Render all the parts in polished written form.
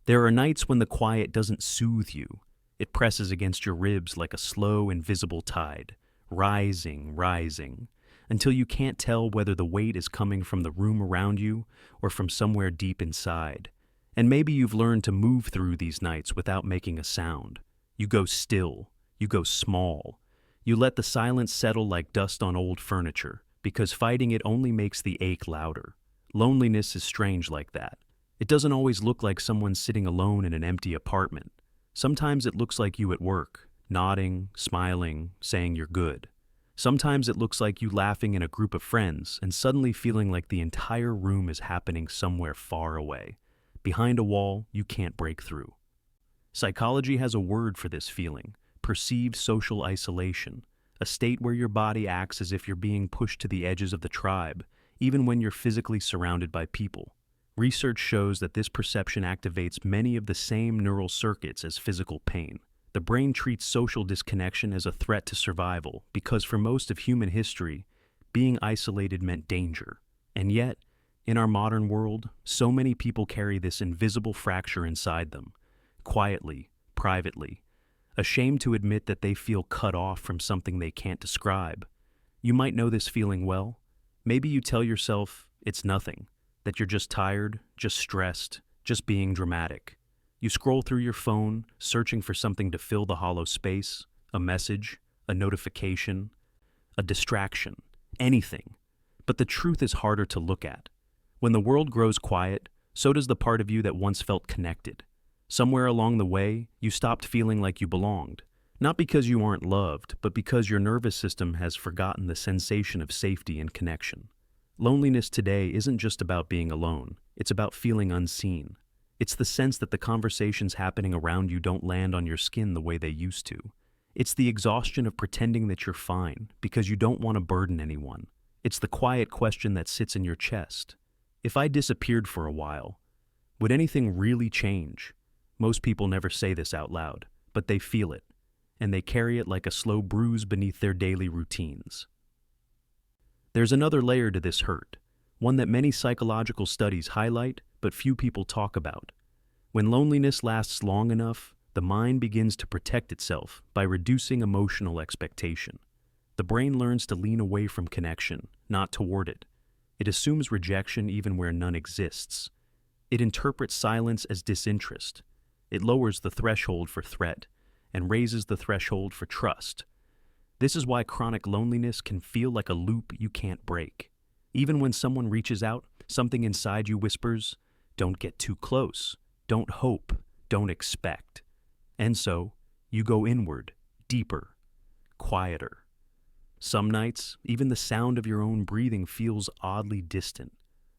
There are nights when the quiet doesn't soothe you. It presses against your ribs like a slow, invisible tide, rising, rising, until you can't tell whether the weight is coming from the room around you or from somewhere deep inside. And maybe you've learned to move through these nights without making a sound. You go still. You go small. You let the silence settle like dust on old furniture, because fighting it only makes the ache louder. Loneliness is strange like that. It doesn't always look like someone sitting alone in an empty apartment. Sometimes it looks like you at work, nodding, smiling, saying you're good. Sometimes it looks like you laughing in a group of friends and suddenly feeling like the entire room is happening somewhere far away, behind a wall you can't break through. Psychology has a word for this feeling: perceived social isolation, a state where your body acts as if you're being pushed to the edges of the tribe, even when you're physically surrounded by people. Research shows that this perception activates many of the same neural circuits as physical pain. The brain treats social disconnection as a threat to survival because for most of human history, being isolated meant danger. And yet, in our modern world, so many people carry this invisible fracture inside them, quietly, privately, ashamed to admit that they feel cut off from something they can't describe. You might know this feeling well. Maybe you tell yourself it's nothing, that you're just tired, just stressed, just being dramatic. You scroll through your phone, searching for something to fill the hollow space, a message, a notification, a distraction, anything. But the truth is harder to look at. When the world grows quiet, so does the part of you that once felt connected. Somewhere along the way, you stopped feeling like you belonged. Not because you aren't loved, but because your nervous system has forgotten the sensation of safety and connection. Loneliness today isn't just about being alone. It's about feeling unseen. It's the sense that the conversations happening around you don't land on your skin the way they used to. It's the exhaustion of pretending that you're fine because you don't want to burden anyone. It's the quiet question that sits in your chest. If I disappeared for a while, would anything really change? Most people never say this out loud, but they feel it, and they carry it like a slow bruise beneath their daily routines. There's another layer to this hurt, one that many psychological studies highlight, but few people talk about. When loneliness lasts long enough, the mind begins to protect itself by reducing emotional expectation. The brain learns to lean away from connection, not toward it. It assumes rejection even where none exists. It interprets silence as disinterest. It lowers the threshold for threat and raises the threshold for trust. This is why chronic loneliness can feel like a loop you can't break. Even when someone reaches out, something inside you whispers, "Don't get too close, don't hope, don't expect." And so, you go inward, deeper, quieter. Some nights, even the sound of your own breathing feels oddly distant,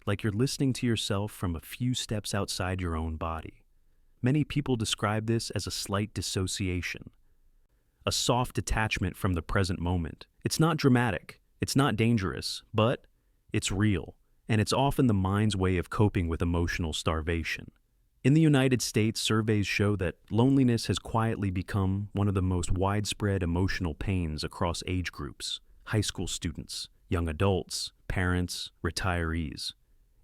like you're listening to yourself from a few steps outside your own body. Many people describe this as a slight dissociation, a soft detachment from the present moment. It's not dramatic, it's not dangerous, but it's real, and it's often the mind's way of coping with emotional starvation. In the United States, surveys show that loneliness has quietly become one of the most widespread emotional pains across age groups: high school students, young adults, parents, retirees.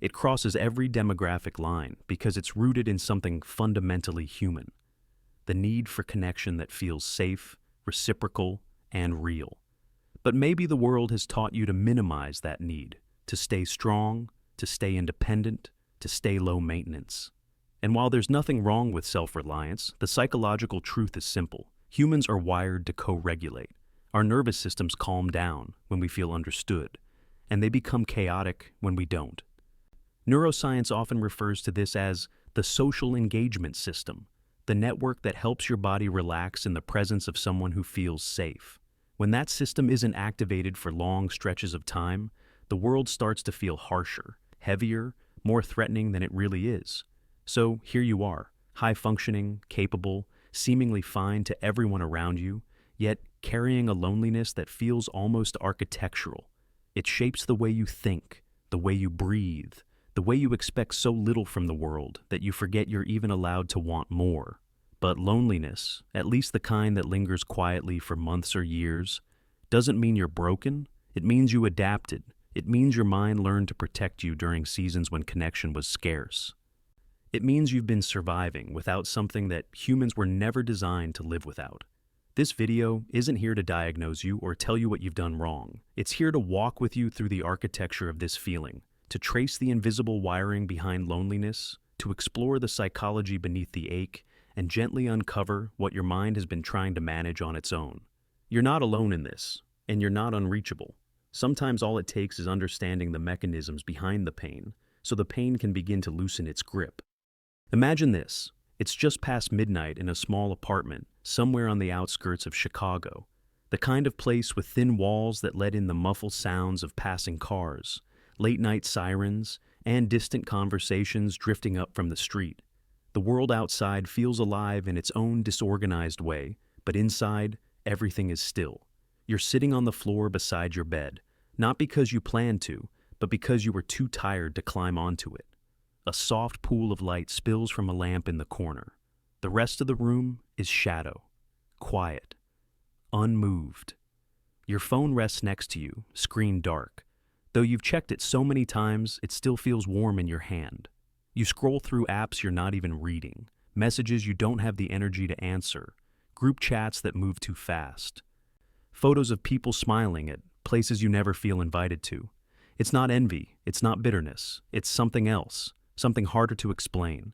It crosses every demographic line because it's rooted in something fundamentally human: the need for connection that feels safe, reciprocal, and real. But maybe the world has taught you to minimize that need, to stay strong, to stay independent, to stay low maintenance. And while there's nothing wrong with self-reliance, the psychological truth is simple. Humans are wired to co-regulate. Our nervous systems calm down when we feel understood, and they become chaotic when we don't. Neuroscience often refers to this as the social engagement system, the network that helps your body relax in the presence of someone who feels safe. When that system isn't activated for long stretches of time, the world starts to feel harsher, heavier, more threatening than it really is. So here you are, high-functioning, capable, seemingly fine to everyone around you, yet carrying a loneliness that feels almost architectural. It shapes the way you think, the way you breathe, the way you expect so little from the world that you forget you're even allowed to want more. But loneliness, at least the kind that lingers quietly for months or years, doesn't mean you're broken. It means you adapted. It means your mind learned to protect you during seasons when connection was scarce. It means you've been surviving without something that humans were never designed to live without. This video isn't here to diagnose you or tell you what you've done wrong. It's here to walk with you through the architecture of this feeling, to trace the invisible wiring behind loneliness, to explore the psychology beneath the ache, and gently uncover what your mind has been trying to manage on its own. You're not alone in this, and you're not unreachable. Sometimes all it takes is understanding the mechanisms behind the pain, so the pain can begin to loosen its grip. Imagine this. It's just past midnight in a small apartment, somewhere on the outskirts of Chicago. The kind of place with thin walls that let in the muffled sounds of passing cars, late-night sirens, and distant conversations drifting up from the street. The world outside feels alive in its own disorganized way, but inside, everything is still. You're sitting on the floor beside your bed, not because you planned to, but because you were too tired to climb onto it. A soft pool of light spills from a lamp in the corner. The rest of the room is shadow, quiet, unmoved. Your phone rests next to you, screen dark. Though you've checked it so many times, it still feels warm in your hand. You scroll through apps you're not even reading, messages you don't have the energy to answer, group chats that move too fast, photos of people smiling at places you never feel invited to. It's not envy, it's not bitterness, it's something else. Something harder to explain,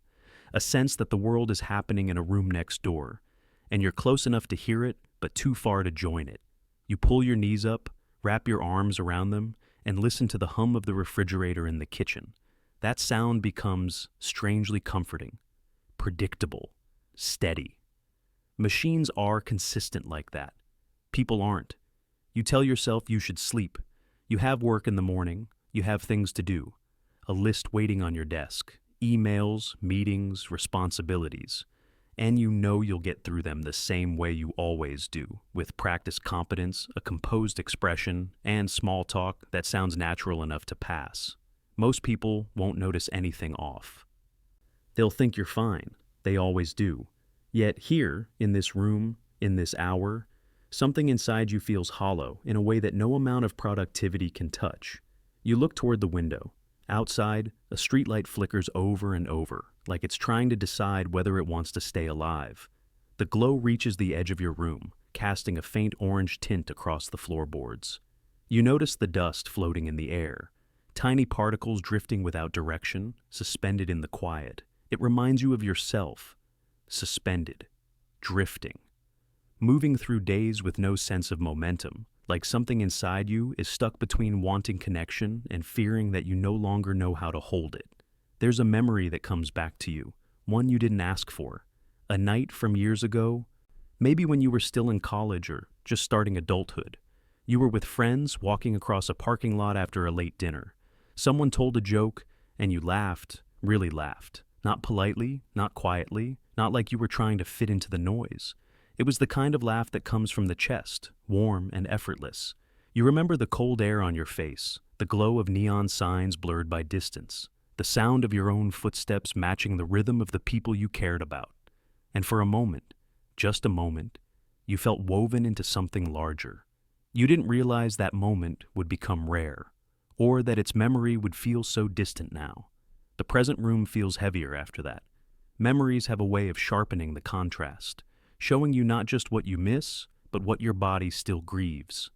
a sense that the world is happening in a room next door, and you're close enough to hear it, but too far to join it. You pull your knees up, wrap your arms around them, and listen to the hum of the refrigerator in the kitchen. That sound becomes strangely comforting, predictable, steady. Machines are consistent like that. People aren't. You tell yourself you should sleep. You have work in the morning. You have things to do. A list waiting on your desk, emails, meetings, responsibilities, and you know you'll get through them the same way you always do, with practiced competence, a composed expression, and small talk that sounds natural enough to pass. Most people won't notice anything off. They'll think you're fine. They always do. Yet here, in this room, in this hour, something inside you feels hollow in a way that no amount of productivity can touch. You look toward the window. Outside, a streetlight flickers over and over, like it's trying to decide whether it wants to stay alive. The glow reaches the edge of your room, casting a faint orange tint across the floorboards. You notice the dust floating in the air, tiny particles drifting without direction, suspended in the quiet. It reminds you of yourself, suspended, drifting, moving through days with no sense of momentum. Like something inside you is stuck between wanting connection and fearing that you no longer know how to hold it. There's a memory that comes back to you, one you didn't ask for. A night from years ago, maybe when you were still in college or just starting adulthood. You were with friends walking across a parking lot after a late dinner. Someone told a joke and you laughed, really laughed. Not politely, not quietly, not like you were trying to fit into the noise. It was the kind of laugh that comes from the chest, warm and effortless. You remember the cold air on your face, the glow of neon signs blurred by distance, the sound of your own footsteps matching the rhythm of the people you cared about. And for a moment, just a moment, you felt woven into something larger. You didn't realize that moment would become rare, or that its memory would feel so distant now. The present room feels heavier after that. Memories have a way of sharpening the contrast, showing you not just what you miss, but what your body still grieves.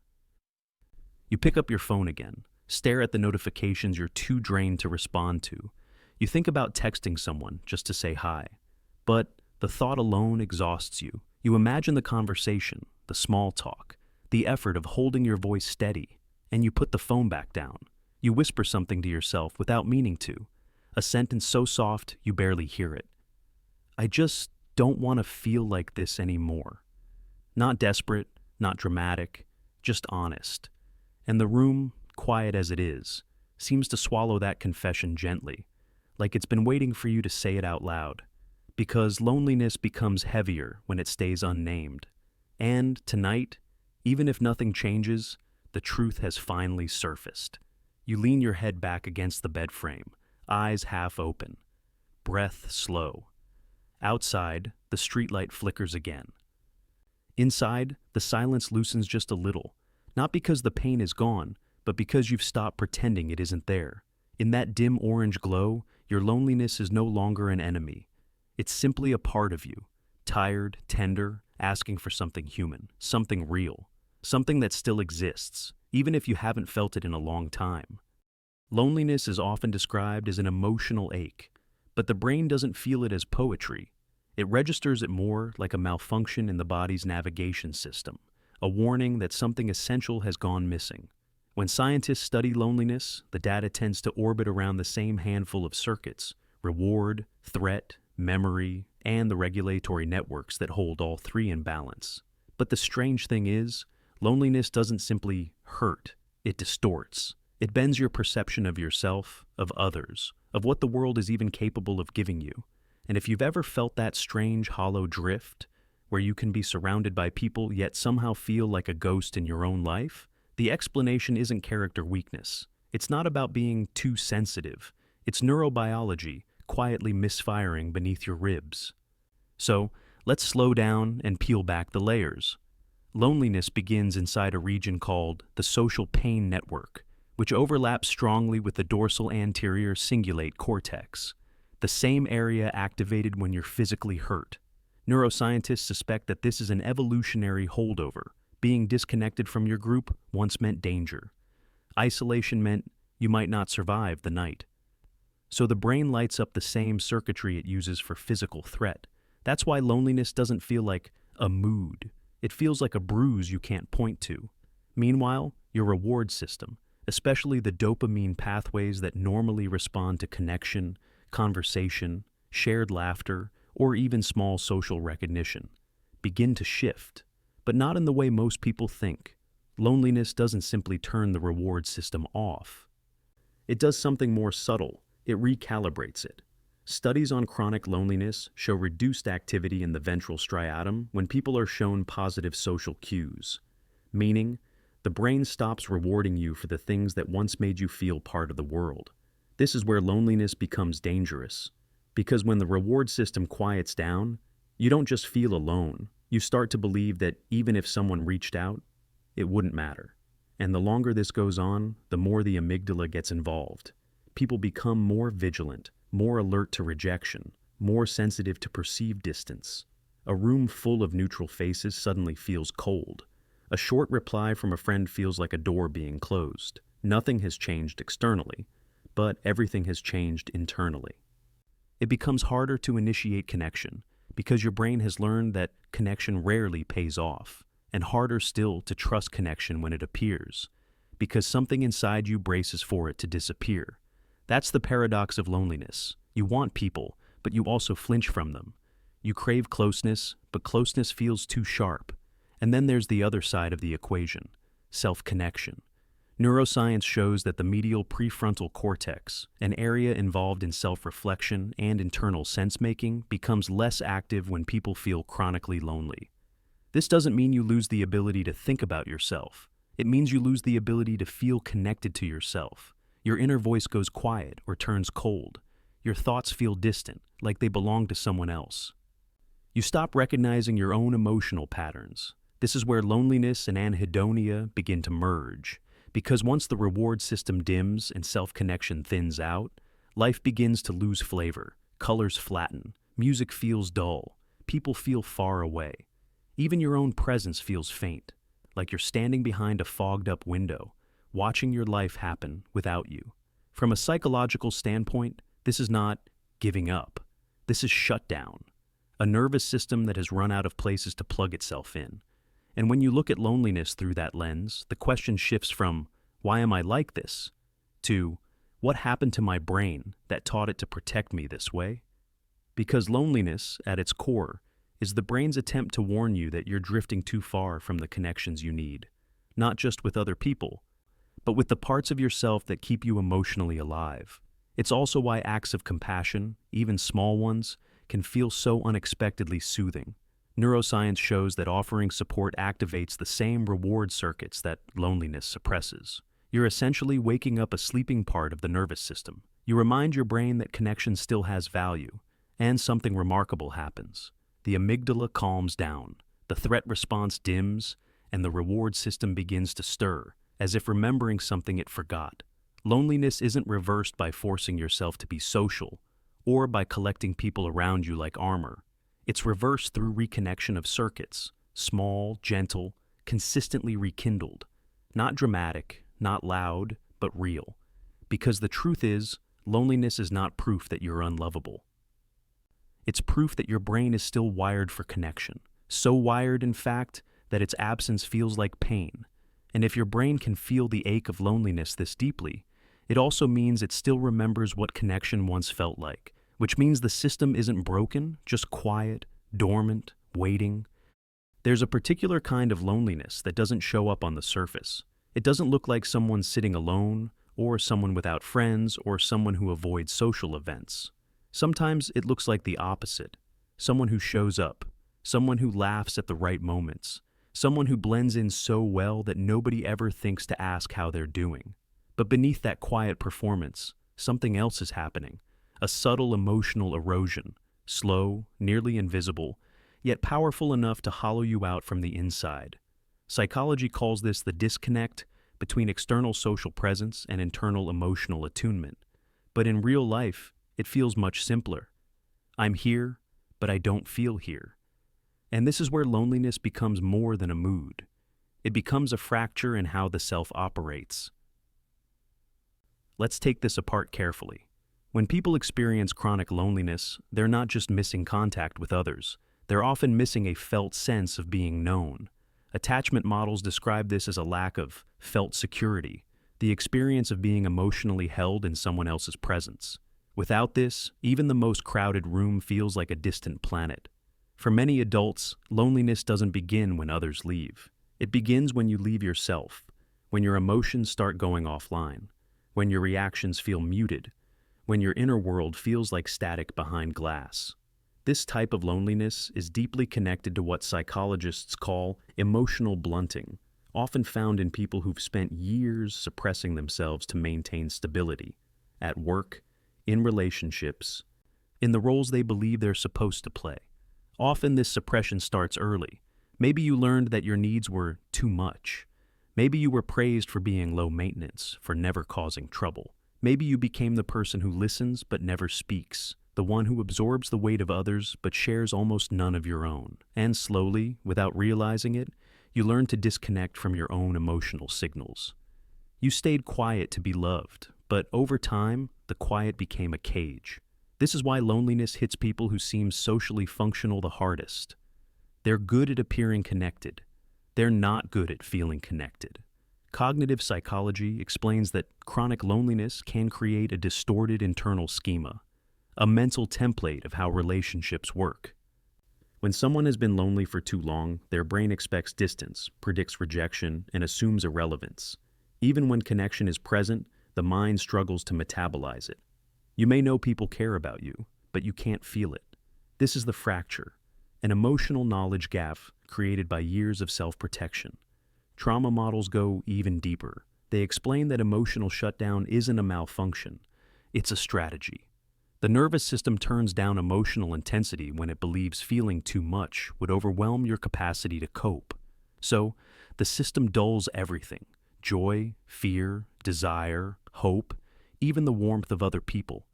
You pick up your phone again, stare at the notifications you're too drained to respond to. You think about texting someone just to say hi. But the thought alone exhausts you. You imagine the conversation, the small talk, the effort of holding your voice steady, and you put the phone back down. You whisper something to yourself without meaning to, a sentence so soft you barely hear it. I just don't want to feel like this anymore. Not desperate, not dramatic, just honest. And the room, quiet as it is, seems to swallow that confession gently, like it's been waiting for you to say it out loud. Because loneliness becomes heavier when it stays unnamed. And tonight, even if nothing changes, the truth has finally surfaced. You lean your head back against the bed frame, eyes half open, breath slow. Outside, the streetlight flickers again. Inside, the silence loosens just a little, not because the pain is gone, but because you've stopped pretending it isn't there. In that dim orange glow, Your loneliness is no longer an enemy. It's simply a part of you, tired, tender, asking for something human, something real, something that still exists, even if you haven't felt it in a long time. Loneliness is often described as an emotional ache, but the brain doesn't feel it as poetry. It registers it more like a malfunction in the body's navigation system, a warning that something essential has gone missing. When scientists study loneliness, the data tends to orbit around the same handful of circuits: reward, threat, memory, and the regulatory networks that hold all three in balance. But the strange thing is, loneliness doesn't simply hurt, it distorts. It bends your perception of yourself, of others, of what the world is even capable of giving you. And if you've ever felt that strange, hollow drift, where you can be surrounded by people yet somehow feel like a ghost in your own life, the explanation isn't character weakness. It's not about being too sensitive. It's neurobiology quietly misfiring beneath your ribs. So, let's slow down and peel back the layers. Loneliness begins inside a region called the social pain network, which overlaps strongly with the dorsal anterior cingulate cortex, the same area activated when you're physically hurt. Neuroscientists suspect that this is an evolutionary holdover. Being disconnected from your group once meant danger. Isolation meant you might not survive the night. So the brain lights up the same circuitry it uses for physical threat. That's why loneliness doesn't feel like a mood. It feels like a bruise you can't point to. Meanwhile, your reward system, especially the dopamine pathways that normally respond to connection, conversation, shared laughter, or even small social recognition, begin to shift. But not in the way most people think. Loneliness doesn't simply turn the reward system off. It does something more subtle. It recalibrates it. Studies on chronic loneliness show reduced activity in the ventral striatum when people are shown positive social cues, meaning the brain stops rewarding you for the things that once made you feel part of the world. This is where loneliness becomes dangerous, because when the reward system quiets down, you don't just feel alone. You start to believe that even if someone reached out, it wouldn't matter. And the longer this goes on, the more the amygdala gets involved. People become more vigilant, more alert to rejection, more sensitive to perceived distance. A room full of neutral faces suddenly feels cold. A short reply from a friend feels like a door being closed. Nothing has changed externally, but everything has changed internally. It becomes harder to initiate connection, because your brain has learned that connection rarely pays off, and harder still to trust connection when it appears, because something inside you braces for it to disappear. That's the paradox of loneliness. You want people, but you also flinch from them. You crave closeness, but closeness feels too sharp. And then there's the other side of the equation, self-connection. Neuroscience shows that the medial prefrontal cortex, an area involved in self-reflection and internal sense-making, becomes less active when people feel chronically lonely. This doesn't mean you lose the ability to think about yourself. It means you lose the ability to feel connected to yourself. Your inner voice goes quiet or turns cold. Your thoughts feel distant, like they belong to someone else. You stop recognizing your own emotional patterns. This is where loneliness and anhedonia begin to merge. Because once the reward system dims and self-connection thins out, life begins to lose flavor, colors flatten, music feels dull, people feel far away. Even your own presence feels faint, like you're standing behind a fogged-up window, watching your life happen without you. From a psychological standpoint, this is not giving up. This is shutdown, a nervous system that has run out of places to plug itself in. And when you look at loneliness through that lens, the question shifts from, why am I like this? To, what happened to my brain that taught it to protect me this way? Because loneliness, at its core, is the brain's attempt to warn you that you're drifting too far from the connections you need, not just with other people, but with the parts of yourself that keep you emotionally alive. It's also why acts of compassion, even small ones, can feel so unexpectedly soothing. Neuroscience shows that offering support activates the same reward circuits that loneliness suppresses. You're essentially waking up a sleeping part of the nervous system. You remind your brain that connection still has value, and something remarkable happens. The amygdala calms down, the threat response dims, and the reward system begins to stir, as if remembering something it forgot. Loneliness isn't reversed by forcing yourself to be social or by collecting people around you like armor. It's reversed through reconnection of circuits, small, gentle, consistently rekindled. Not dramatic, not loud, but real. Because the truth is, loneliness is not proof that you're unlovable. It's proof that your brain is still wired for connection. So wired, in fact, that its absence feels like pain. And if your brain can feel the ache of loneliness this deeply, it also means it still remembers what connection once felt like, which means the system isn't broken, just quiet, dormant, waiting. There's a particular kind of loneliness that doesn't show up on the surface. It doesn't look like someone sitting alone, or someone without friends, or someone who avoids social events. Sometimes it looks like the opposite. Someone who shows up, someone who laughs at the right moments, someone who blends in so well that nobody ever thinks to ask how they're doing. But beneath that quiet performance, something else is happening. A subtle emotional erosion, slow, nearly invisible, yet powerful enough to hollow you out from the inside. Psychology calls this the disconnect between external social presence and internal emotional attunement. But in real life, it feels much simpler. I'm here, but I don't feel here. And this is where loneliness becomes more than a mood. It becomes a fracture in how the self operates. Let's take this apart carefully. When people experience chronic loneliness, they're not just missing contact with others. They're often missing a felt sense of being known. Attachment models describe this as a lack of felt security, the experience of being emotionally held in someone else's presence. Without this, even the most crowded room feels like a distant planet. For many adults, loneliness doesn't begin when others leave. It begins when you leave yourself, when your emotions start going offline, when your reactions feel muted, when your inner world feels like static behind glass. This type of loneliness is deeply connected to what psychologists call emotional blunting, often found in people who've spent years suppressing themselves to maintain stability, at work, in relationships, in the roles they believe they're supposed to play. Often this suppression starts early. Maybe you learned that your needs were too much. Maybe you were praised for being low maintenance, for never causing trouble. Maybe you became the person who listens but never speaks, the one who absorbs the weight of others but shares almost none of your own. And slowly, without realizing it, you learned to disconnect from your own emotional signals. You stayed quiet to be loved, but over time, the quiet became a cage. This is why loneliness hits people who seem socially functional the hardest. They're good at appearing connected. They're not good at feeling connected. Cognitive psychology explains that chronic loneliness can create a distorted internal schema, a mental template of how relationships work. When someone has been lonely for too long, their brain expects distance, predicts rejection, and assumes irrelevance. Even when connection is present, the mind struggles to metabolize it. You may know people care about you, but you can't feel it. This is the fracture, an emotional knowledge gap created by years of self-protection. Trauma models go even deeper. They explain that emotional shutdown isn't a malfunction, it's a strategy. The nervous system turns down emotional intensity when it believes feeling too much would overwhelm your capacity to cope. So, the system dulls everything: joy, fear, desire, hope, even the warmth of other people.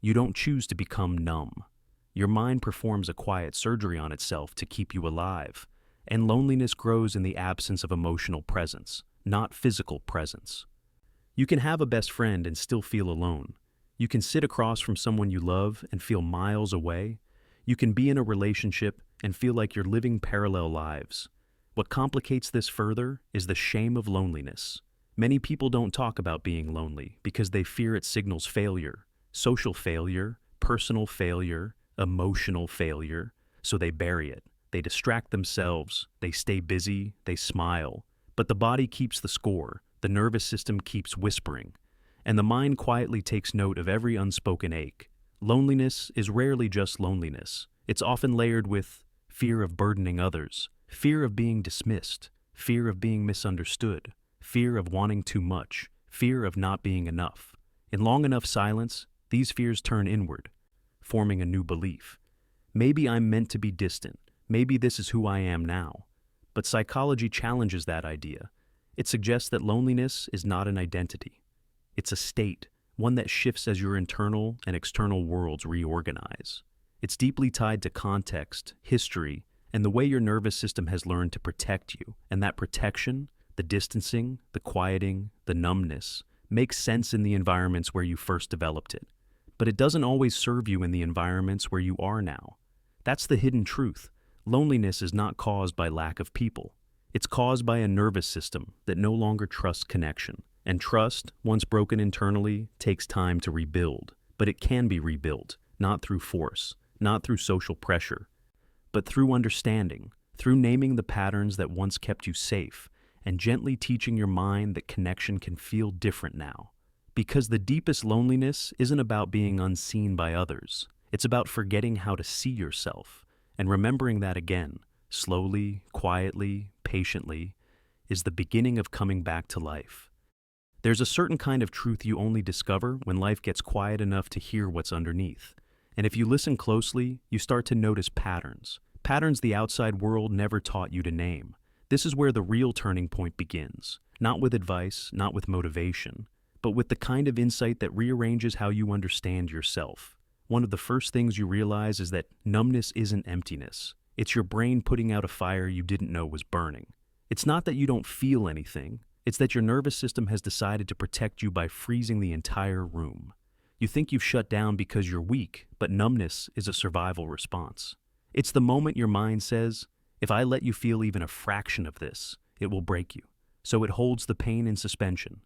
You don't choose to become numb. Your mind performs a quiet surgery on itself to keep you alive. And loneliness grows in the absence of emotional presence, not physical presence. You can have a best friend and still feel alone. You can sit across from someone you love and feel miles away. You can be in a relationship and feel like you're living parallel lives. What complicates this further is the shame of loneliness. Many people don't talk about being lonely because they fear it signals failure, social failure, personal failure, emotional failure, so they bury it. They distract themselves, they stay busy, they smile. But the body keeps the score, the nervous system keeps whispering, and the mind quietly takes note of every unspoken ache. Loneliness is rarely just loneliness. It's often layered with fear of burdening others, fear of being dismissed, fear of being misunderstood, fear of wanting too much, fear of not being enough. In long enough silence, these fears turn inward, forming a new belief. Maybe I'm meant to be distant. Maybe this is who I am now. But psychology challenges that idea. It suggests that loneliness is not an identity. It's a state, one that shifts as your internal and external worlds reorganize. It's deeply tied to context, history, and the way your nervous system has learned to protect you. And that protection, the distancing, the quieting, the numbness, makes sense in the environments where you first developed it. But it doesn't always serve you in the environments where you are now. That's the hidden truth. Loneliness is not caused by lack of people. It's caused by a nervous system that no longer trusts connection. And trust, once broken internally, takes time to rebuild. But it can be rebuilt, not through force, not through social pressure, but through understanding, through naming the patterns that once kept you safe, and gently teaching your mind that connection can feel different now. Because the deepest loneliness isn't about being unseen by others. It's about forgetting how to see yourself, and remembering that again, slowly, quietly, patiently, is the beginning of coming back to life. There's a certain kind of truth you only discover when life gets quiet enough to hear what's underneath. And if you listen closely, you start to notice patterns the outside world never taught you to name. This is where the real turning point begins, not with advice, not with motivation, but with the kind of insight that rearranges how you understand yourself. One of the first things you realize is that numbness isn't emptiness. It's your brain putting out a fire you didn't know was burning. It's not that you don't feel anything. It's that your nervous system has decided to protect you by freezing the entire room. You think you've shut down because you're weak, but numbness is a survival response. It's the moment your mind says, if I let you feel even a fraction of this, it will break you. So it holds the pain in suspension.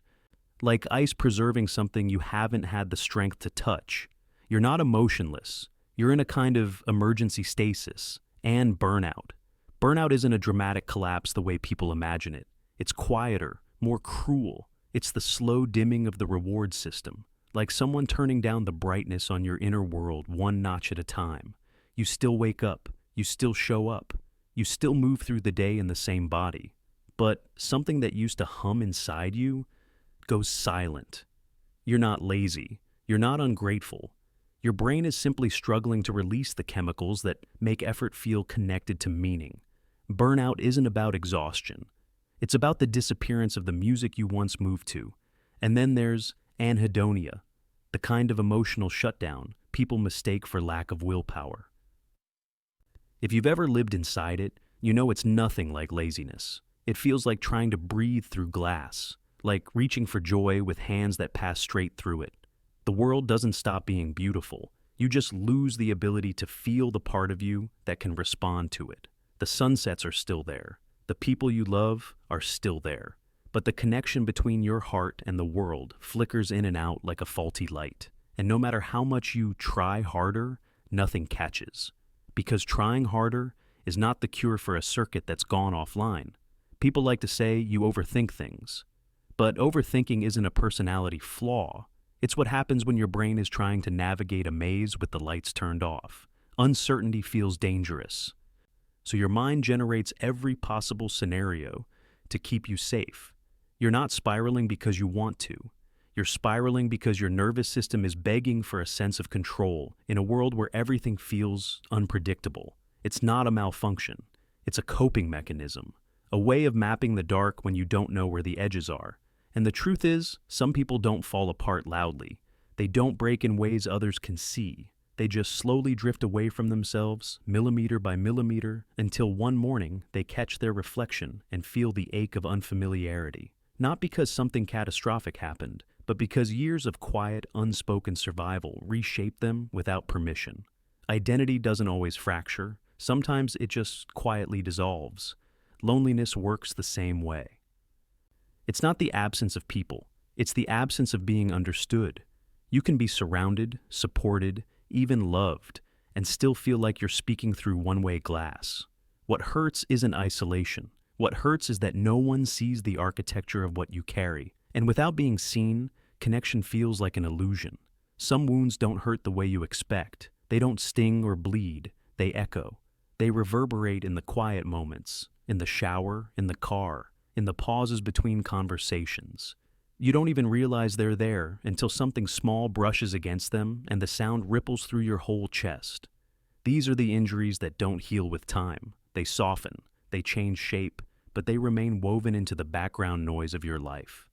Like ice preserving something you haven't had the strength to touch. You're not emotionless. You're in a kind of emergency stasis and burnout. Burnout isn't a dramatic collapse the way people imagine it. It's quieter, more cruel. It's the slow dimming of the reward system, like someone turning down the brightness on your inner world one notch at a time. You still wake up, you still show up, you still move through the day in the same body. But something that used to hum inside you goes silent. You're not lazy, you're not ungrateful. Your brain is simply struggling to release the chemicals that make effort feel connected to meaning. Burnout isn't about exhaustion. It's about the disappearance of the music you once moved to. And then there's anhedonia, the kind of emotional shutdown people mistake for lack of willpower. If you've ever lived inside it, you know it's nothing like laziness. It feels like trying to breathe through glass, like reaching for joy with hands that pass straight through it. The world doesn't stop being beautiful. You just lose the ability to feel the part of you that can respond to it. The sunsets are still there. The people you love are still there. But the connection between your heart and the world flickers in and out like a faulty light. And no matter how much you try harder, nothing catches. Because trying harder is not the cure for a circuit that's gone offline. People like to say you overthink things. But overthinking isn't a personality flaw. It's what happens when your brain is trying to navigate a maze with the lights turned off. Uncertainty feels dangerous. So your mind generates every possible scenario to keep you safe. You're not spiraling because you want to. You're spiraling because your nervous system is begging for a sense of control in a world where everything feels unpredictable. It's not a malfunction. It's a coping mechanism, a way of mapping the dark when you don't know where the edges are. And the truth is, some people don't fall apart loudly. They don't break in ways others can see. They just slowly drift away from themselves, millimeter by millimeter, until one morning they catch their reflection and feel the ache of unfamiliarity. Not because something catastrophic happened, but because years of quiet, unspoken survival reshaped them without permission. Identity doesn't always fracture. Sometimes it just quietly dissolves. Loneliness works the same way. It's not the absence of people. It's the absence of being understood. You can be surrounded, supported, even loved, and still feel like you're speaking through one-way glass. What hurts isn't isolation. What hurts is that no one sees the architecture of what you carry. And without being seen, connection feels like an illusion. Some wounds don't hurt the way you expect. They don't sting or bleed. They echo. They reverberate in the quiet moments, in the shower, in the car, in the pauses between conversations. You don't even realize they're there until something small brushes against them and the sound ripples through your whole chest. These are the injuries that don't heal with time. They soften, they change shape, but they remain woven into the background noise of your life.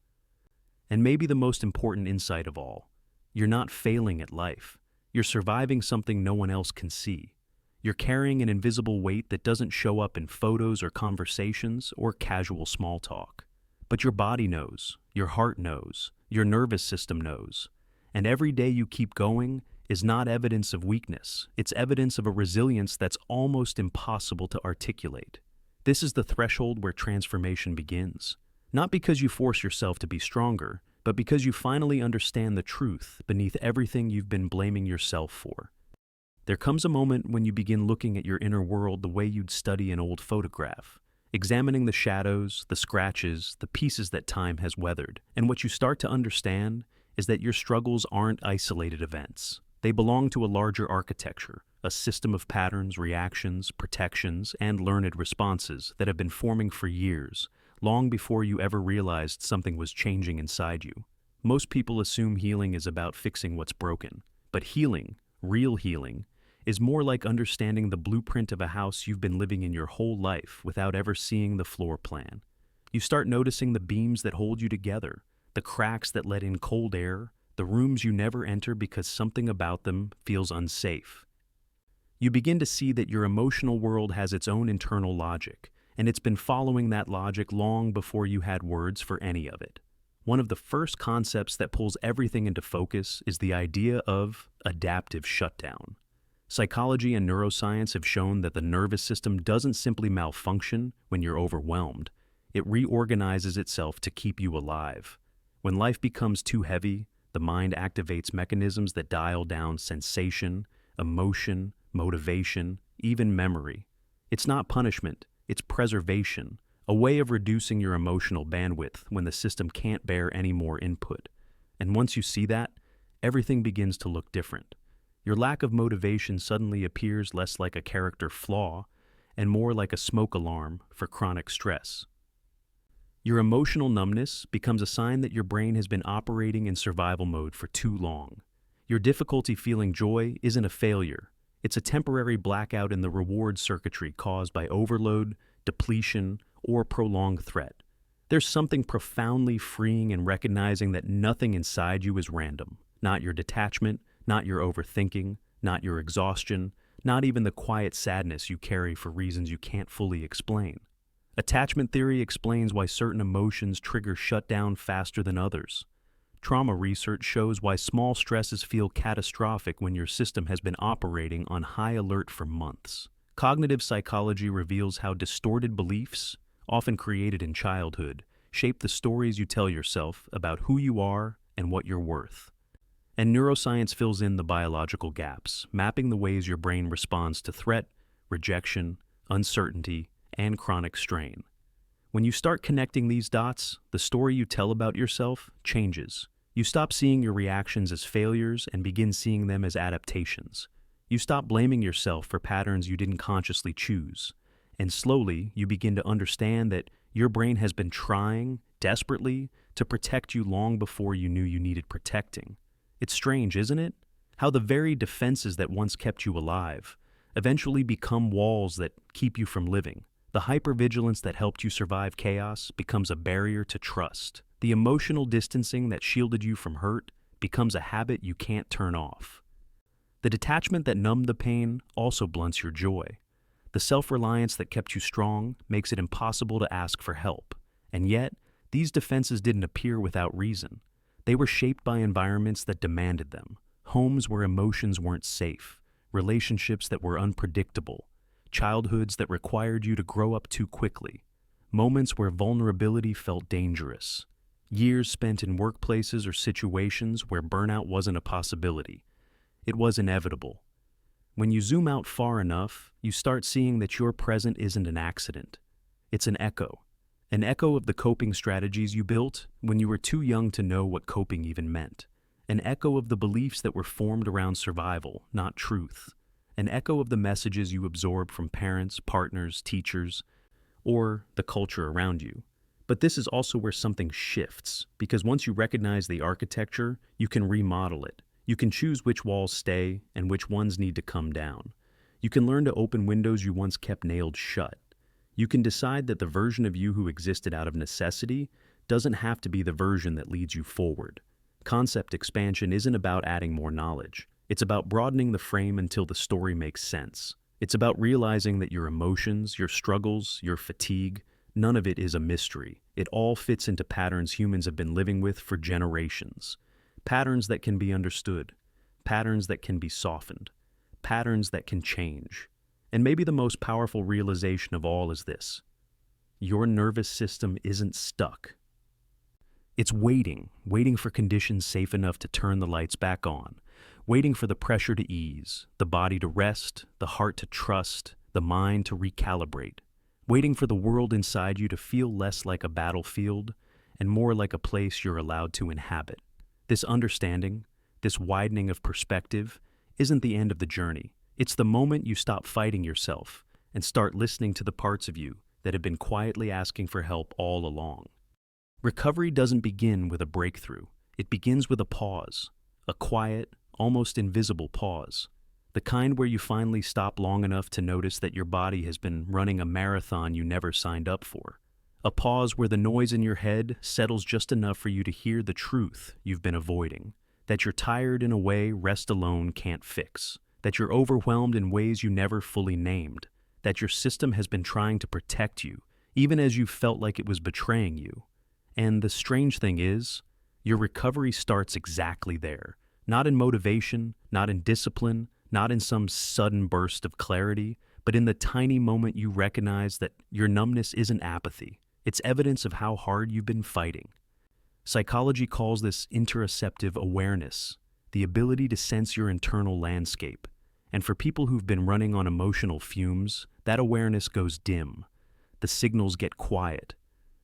And maybe the most important insight of all, you're not failing at life. You're surviving something no one else can see. You're carrying an invisible weight that doesn't show up in photos or conversations or casual small talk. But your body knows, your heart knows, your nervous system knows. And every day you keep going is not evidence of weakness. It's evidence of a resilience that's almost impossible to articulate. This is the threshold where transformation begins. Not because you force yourself to be stronger, but because you finally understand the truth beneath everything you've been blaming yourself for. There comes a moment when you begin looking at your inner world the way you'd study an old photograph, examining the shadows, the scratches, the pieces that time has weathered. And what you start to understand is that your struggles aren't isolated events. They belong to a larger architecture, a system of patterns, reactions, protections, and learned responses that have been forming for years, long before you ever realized something was changing inside you. Most people assume healing is about fixing what's broken, but healing, real healing, is more like understanding the blueprint of a house you've been living in your whole life without ever seeing the floor plan. You start noticing the beams that hold you together, the cracks that let in cold air, the rooms you never enter because something about them feels unsafe. You begin to see that your emotional world has its own internal logic, and it's been following that logic long before you had words for any of it. One of the first concepts that pulls everything into focus is the idea of adaptive shutdown. Psychology and neuroscience have shown that the nervous system doesn't simply malfunction when you're overwhelmed. It reorganizes itself to keep you alive. When life becomes too heavy, the mind activates mechanisms that dial down sensation, emotion, motivation, even memory. It's not punishment, it's preservation, a way of reducing your emotional bandwidth when the system can't bear any more input. And once you see that, everything begins to look different. Your lack of motivation suddenly appears less like a character flaw and more like a smoke alarm for chronic stress. Your emotional numbness becomes a sign that your brain has been operating in survival mode for too long. Your difficulty feeling joy isn't a failure. It's a temporary blackout in the reward circuitry caused by overload, depletion, or prolonged threat. There's something profoundly freeing in recognizing that nothing inside you is random. Not your detachment, not your overthinking, not your exhaustion, not even the quiet sadness you carry for reasons you can't fully explain. Attachment theory explains why certain emotions trigger shutdown faster than others. Trauma research shows why small stresses feel catastrophic when your system has been operating on high alert for months. Cognitive psychology reveals how distorted beliefs, often created in childhood, shape the stories you tell yourself about who you are and what you're worth. And neuroscience fills in the biological gaps, mapping the ways your brain responds to threat, rejection, uncertainty, and chronic strain. When you start connecting these dots, the story you tell about yourself changes. You stop seeing your reactions as failures and begin seeing them as adaptations. You stop blaming yourself for patterns you didn't consciously choose. And slowly, you begin to understand that your brain has been trying, desperately, to protect you long before you knew you needed protecting. It's strange, isn't it? How the very defenses that once kept you alive eventually become walls that keep you from living. The hypervigilance that helped you survive chaos becomes a barrier to trust. The emotional distancing that shielded you from hurt becomes a habit you can't turn off. The detachment that numbed the pain also blunts your joy. The self-reliance that kept you strong makes it impossible to ask for help. And yet, these defenses didn't appear without reason. They were shaped by environments that demanded them, homes where emotions weren't safe, relationships that were unpredictable, childhoods that required you to grow up too quickly, moments where vulnerability felt dangerous, years spent in workplaces or situations where burnout wasn't a possibility. It was inevitable. When you zoom out far enough, you start seeing that your present isn't an accident. It's an echo of the coping strategies you built when you were too young to know what coping even meant, an echo of the beliefs that were formed around survival, not truth, an echo of the messages you absorbed from parents, partners, teachers, or the culture around you. But this is also where something shifts, because once you recognize the architecture, you can remodel it. You can choose which walls stay and which ones need to come down. You can learn to open windows you once kept nailed shut. You can decide that the version of you who existed out of necessity doesn't have to be the version that leads you forward. Concept expansion isn't about adding more knowledge. It's about broadening the frame until the story makes sense. It's about realizing that your emotions, your struggles, your fatigue, none of it is a mystery. It all fits into patterns humans have been living with for generations. Patterns that can be understood. Patterns that can be softened. Patterns that can change. And maybe the most powerful realization of all is this: your nervous system isn't stuck. It's waiting for conditions safe enough to turn the lights back on, waiting for the pressure to ease, the body to rest, the heart to trust, the mind to recalibrate, waiting for the world inside you to feel less like a battlefield and more like a place you're allowed to inhabit. This understanding, this widening of perspective, isn't the end of the journey. It's the moment you stop fighting yourself and start listening to the parts of you that have been quietly asking for help all along. Recovery doesn't begin with a breakthrough. It begins with a pause, a quiet, almost invisible pause, the kind where you finally stop long enough to notice that your body has been running a marathon you never signed up for. A pause where the noise in your head settles just enough for you to hear the truth you've been avoiding, that you're tired in a way rest alone can't fix, that you're overwhelmed in ways you never fully named, that your system has been trying to protect you, even as you felt like it was betraying you. And the strange thing is, your recovery starts exactly there. Not in motivation, not in discipline, not in some sudden burst of clarity, but in the tiny moment you recognize that your numbness isn't apathy. It's evidence of how hard you've been fighting. Psychology calls this interoceptive awareness, the ability to sense your internal landscape. And for people who've been running on emotional fumes, that awareness goes dim. The signals get quiet.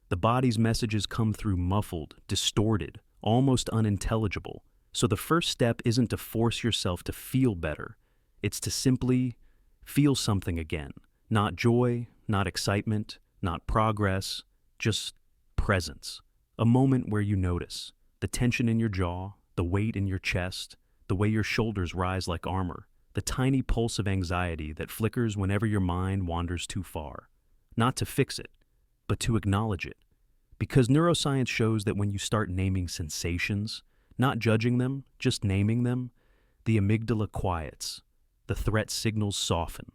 The body's messages come through muffled, distorted, almost unintelligible. So the first step isn't to force yourself to feel better. It's to simply feel something again. Not joy, not excitement, not progress, just presence. A moment where you notice the tension in your jaw, the weight in your chest, the way your shoulders rise like armor, the tiny pulse of anxiety that flickers whenever your mind wanders too far. Not to fix it, but to acknowledge it. Because neuroscience shows that when you start naming sensations, not judging them, just naming them, the amygdala quiets, the threat signals soften.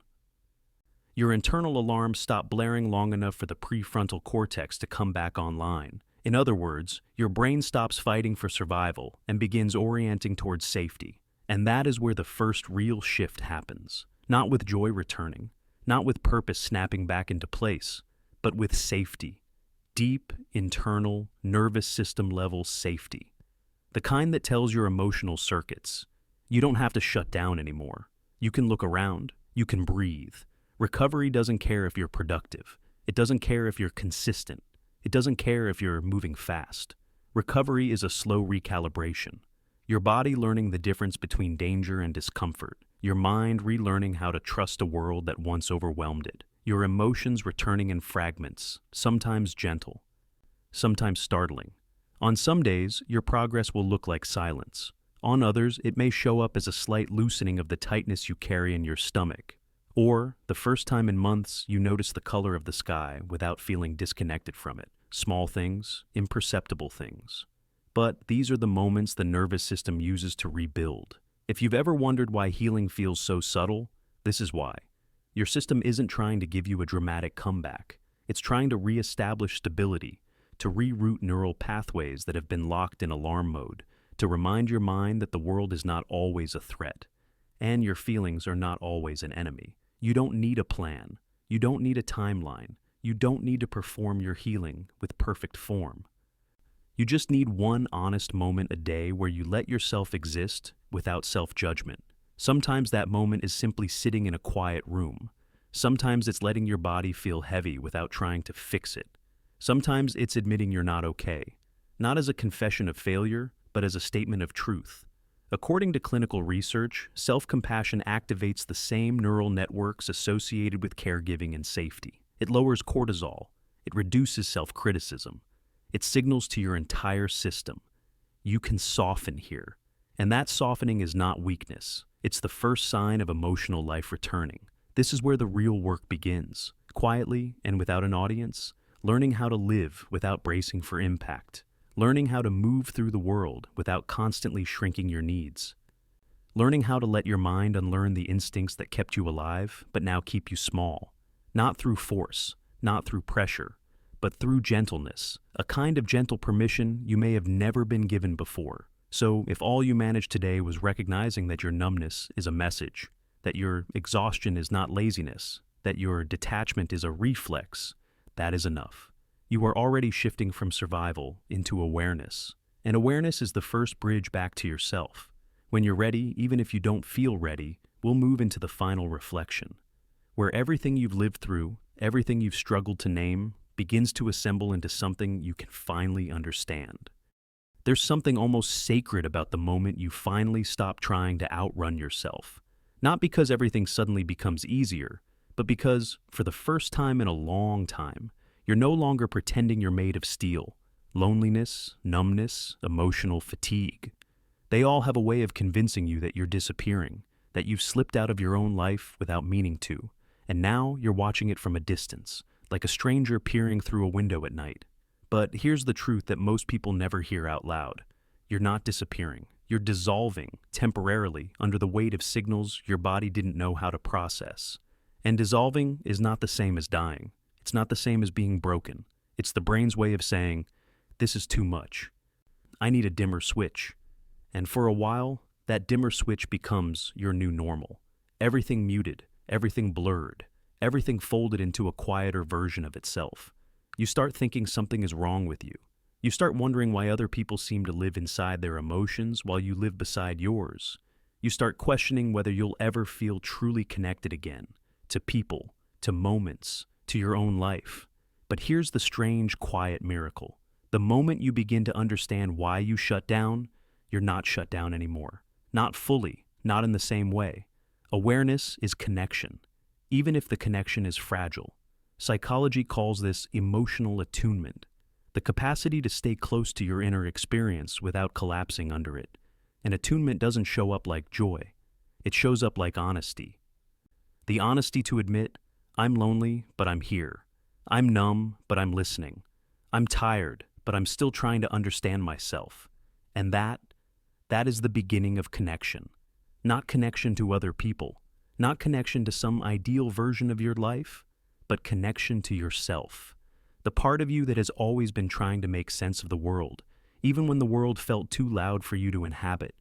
Your internal alarms stop blaring long enough for the prefrontal cortex to come back online. In other words, your brain stops fighting for survival and begins orienting towards safety. And that is where the first real shift happens. Not with joy returning, not with purpose snapping back into place, but with safety. Deep, internal, nervous system level safety. The kind that tells your emotional circuits, you don't have to shut down anymore. You can look around. You can breathe. Recovery doesn't care if you're productive. It doesn't care if you're consistent. It doesn't care if you're moving fast. Recovery is a slow recalibration. Your body learning the difference between danger and discomfort. Your mind relearning how to trust a world that once overwhelmed it. Your emotions returning in fragments, sometimes gentle, sometimes startling. On some days, your progress will look like silence. On others, it may show up as a slight loosening of the tightness you carry in your stomach. Or, the first time in months, you notice the color of the sky without feeling disconnected from it. Small things, imperceptible things. But these are the moments the nervous system uses to rebuild. If you've ever wondered why healing feels so subtle, this is why. Your system isn't trying to give you a dramatic comeback. It's trying to reestablish stability, to reroute neural pathways that have been locked in alarm mode, to remind your mind that the world is not always a threat, and your feelings are not always an enemy. You don't need a plan. You don't need a timeline. You don't need to perform your healing with perfect form. You just need one honest moment a day where you let yourself exist without self-judgment. Sometimes that moment is simply sitting in a quiet room. Sometimes it's letting your body feel heavy without trying to fix it. Sometimes it's admitting you're not okay, not as a confession of failure, but as a statement of truth. According to clinical research, self-compassion activates the same neural networks associated with caregiving and safety. It lowers cortisol. It reduces self-criticism. It signals to your entire system, you can soften here. And that softening is not weakness. It's the first sign of emotional life returning. This is where the real work begins, quietly and without an audience, learning how to live without bracing for impact, learning how to move through the world without constantly shrinking your needs, learning how to let your mind unlearn the instincts that kept you alive but now keep you small, not through force, not through pressure, but through gentleness, a kind of gentle permission you may have never been given before. So if all you managed today was recognizing that your numbness is a message, that your exhaustion is not laziness, that your detachment is a reflex, that is enough. You are already shifting from survival into awareness, and awareness is the first bridge back to yourself. When you're ready, even if you don't feel ready, we'll move into the final reflection, where everything you've lived through, everything you've struggled to name, begins to assemble into something you can finally understand. There's something almost sacred about the moment you finally stop trying to outrun yourself. Not because everything suddenly becomes easier, but because, for the first time in a long time, you're no longer pretending you're made of steel. Loneliness, numbness, emotional fatigue. They all have a way of convincing you that you're disappearing, that you've slipped out of your own life without meaning to, and now you're watching it from a distance, like a stranger peering through a window at night. But here's the truth that most people never hear out loud. You're not disappearing. You're dissolving, temporarily, under the weight of signals your body didn't know how to process. And dissolving is not the same as dying. It's not the same as being broken. It's the brain's way of saying, this is too much. I need a dimmer switch. And for a while, that dimmer switch becomes your new normal. Everything muted, everything blurred, everything folded into a quieter version of itself. You start thinking something is wrong with you. You start wondering why other people seem to live inside their emotions while you live beside yours. You start questioning whether you'll ever feel truly connected again, to people, to moments, to your own life. But here's the strange, quiet miracle. The moment you begin to understand why you shut down, you're not shut down anymore. Not fully, not in the same way. Awareness is connection, even if the connection is fragile. Psychology calls this emotional attunement, the capacity to stay close to your inner experience without collapsing under it. And attunement doesn't show up like joy. It shows up like honesty. The honesty to admit, I'm lonely, but I'm here. I'm numb, but I'm listening. I'm tired, but I'm still trying to understand myself. And that is the beginning of connection. Not connection to other people, not connection to some ideal version of your life, but connection to yourself. The part of you that has always been trying to make sense of the world, even when the world felt too loud for you to inhabit.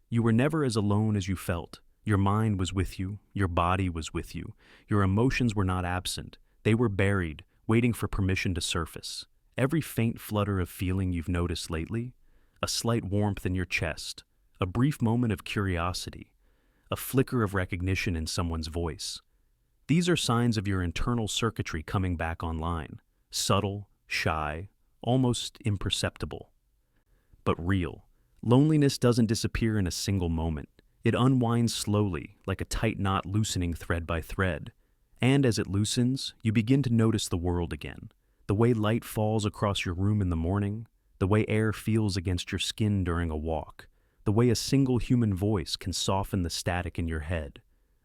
You were never as alone as you felt. Your mind was with you, your body was with you, your emotions were not absent. They were buried, waiting for permission to surface. Every faint flutter of feeling you've noticed lately, a slight warmth in your chest, a brief moment of curiosity, a flicker of recognition in someone's voice. These are signs of your internal circuitry coming back online, subtle, shy, almost imperceptible, but real. Loneliness doesn't disappear in a single moment. It unwinds slowly, like a tight knot loosening thread by thread. And as it loosens, you begin to notice the world again. The way light falls across your room in the morning, the way air feels against your skin during a walk, the way a single human voice can soften the static in your head.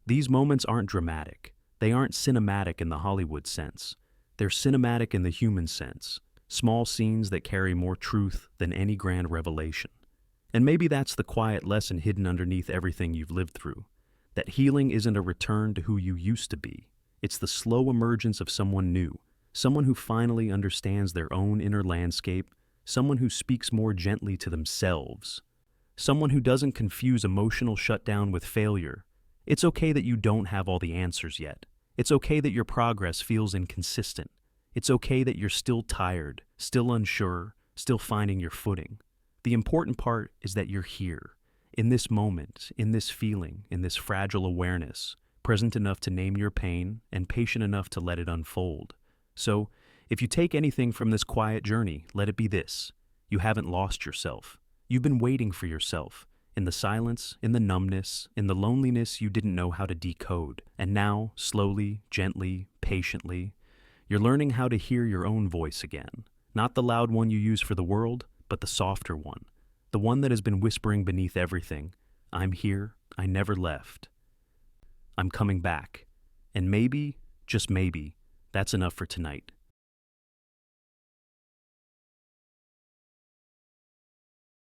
These moments aren't dramatic. They aren't cinematic in the Hollywood sense. They're cinematic in the human sense, small scenes that carry more truth than any grand revelation. And maybe that's the quiet lesson hidden underneath everything you've lived through, that healing isn't a return to who you used to be. It's the slow emergence of someone new, someone who finally understands their own inner landscape, someone who speaks more gently to themselves, someone who doesn't confuse emotional shutdown with failure. It's okay that you don't have all the answers yet. It's okay that your progress feels inconsistent. It's okay that you're still tired, still unsure, still finding your footing. The important part is that you're here, in this moment, in this feeling, in this fragile awareness, present enough to name your pain and patient enough to let it unfold. So, if you take anything from this quiet journey, let it be this. You haven't lost yourself. You've been waiting for yourself, in the silence, in the numbness, in the loneliness you didn't know how to decode. And now, slowly, gently, patiently, you're learning how to hear your own voice again. Not the loud one you use for the world, but the softer one. The one that has been whispering beneath everything. I'm here. I never left. I'm coming back. And maybe, just maybe, that's enough for tonight.